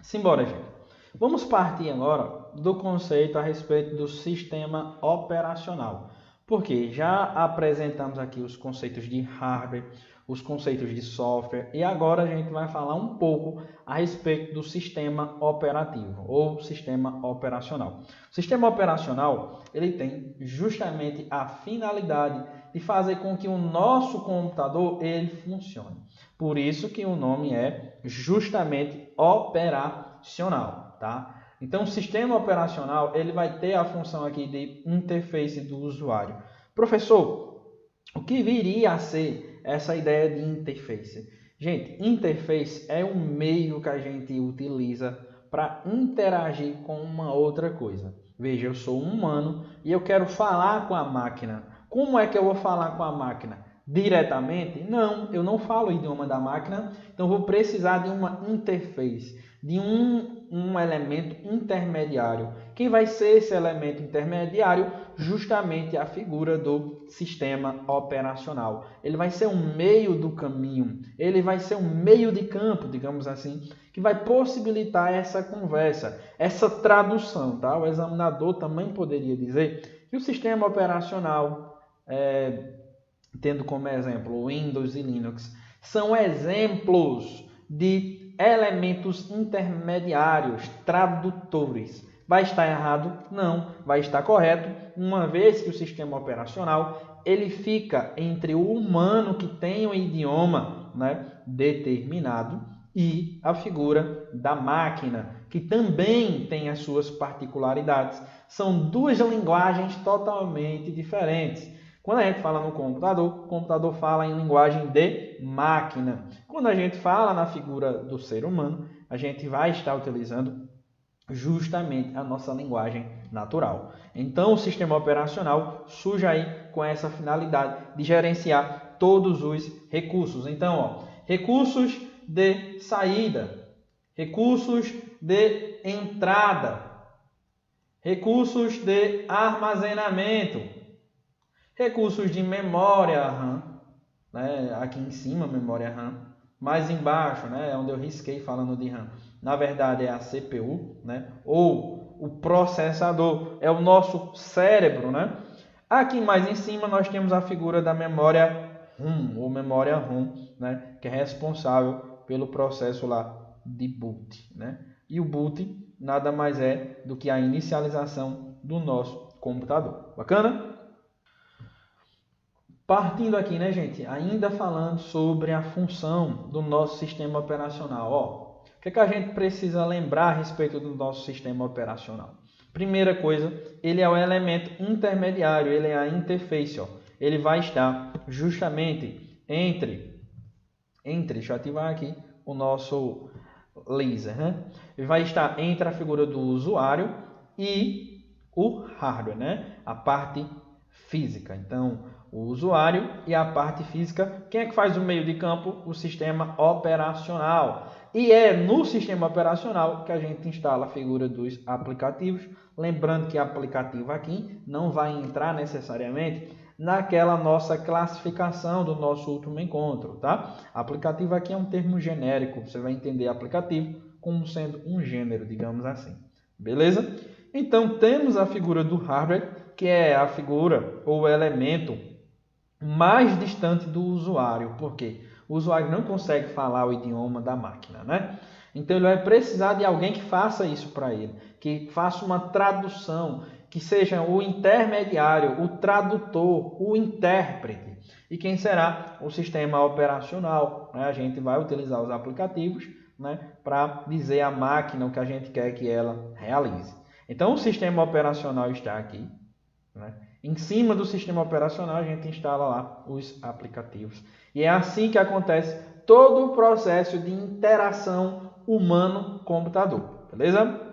Simbora, gente. Vamos partir agora do conceito a respeito do sistema operacional. Porque já apresentamos aqui os conceitos de hardware, os conceitos de software e agora a gente vai falar um pouco a respeito do sistema operativo ou sistema operacional. O sistema operacional, ele tem justamente a finalidade de fazer com que o nosso computador ele funcione. Por isso que o nome é justamente operacional, tá? Então, o sistema operacional ele vai ter a função aqui de interface do usuário. Professor, o que viria a ser essa ideia de interface? Gente, interface é um meio que a gente utiliza para interagir com uma outra coisa. Veja, eu sou um humano e eu quero falar com a máquina. Como é que eu vou falar com a máquina? Diretamente? Não, eu não falo o idioma da máquina, então vou precisar de uma interface, de um elemento intermediário. Quem vai ser esse elemento intermediário? Justamente a figura do sistema operacional. Ele vai ser um meio do caminho, ele vai ser um meio de campo, digamos assim, que vai possibilitar essa conversa, essa tradução, tá? O examinador também poderia dizer que o sistema operacional, tendo como exemplo o Windows e Linux, são exemplos de elementos intermediários, tradutores. Vai estar errado? Não, vai estar correto, uma vez que o sistema operacional ele fica entre o humano que tem um idioma, determinado e a figura da máquina, que também tem as suas particularidades. São duas linguagens totalmente diferentes. Quando a gente fala no computador, o computador fala em linguagem de máquina. Quando a gente fala na figura do ser humano, a gente vai estar utilizando justamente a nossa linguagem natural. Então, o sistema operacional surge aí com essa finalidade de gerenciar todos os recursos. Então, recursos de saída, recursos de entrada, recursos de armazenamento, recursos de memória RAM, aqui em cima memória RAM, mais embaixo, onde eu risquei falando de RAM, na verdade é a CPU, ou o processador, é o nosso cérebro, Aqui mais em cima nós temos a figura da memória ROM, ou memória ROM, que é responsável pelo processo lá de boot, E o boot nada mais é do que a inicialização do nosso computador. Bacana? Partindo aqui, gente, ainda falando sobre a função do nosso sistema operacional. O que a gente precisa lembrar a respeito do nosso sistema operacional? Primeira coisa, ele é o elemento intermediário, ele é a interface. Ele vai estar justamente entre, deixa eu ativar aqui o nosso laser, Ele vai estar entre a figura do usuário e o hardware, a parte física. Então, o usuário e a parte física. Quem é que faz o meio de campo? O sistema operacional. E é no sistema operacional que a gente instala a figura dos aplicativos. Lembrando que aplicativo aqui não vai entrar necessariamente naquela nossa classificação do nosso último encontro, tá? Aplicativo aqui é um termo genérico. Você vai entender aplicativo como sendo um gênero, digamos assim. Beleza? Então, temos a figura do hardware, que é a figura ou o elemento mais distante do usuário. Por quê? O usuário não consegue falar o idioma da máquina, Então, ele vai precisar de alguém que faça isso para ele, que faça uma tradução, que seja o intermediário, o tradutor, o intérprete. E quem será? O sistema operacional. A gente vai utilizar os aplicativos para dizer à máquina o que a gente quer que ela realize. Então, o sistema operacional está aqui. Em cima do sistema operacional, a gente instala lá os aplicativos. E é assim que acontece todo o processo de interação humano-computador. Beleza?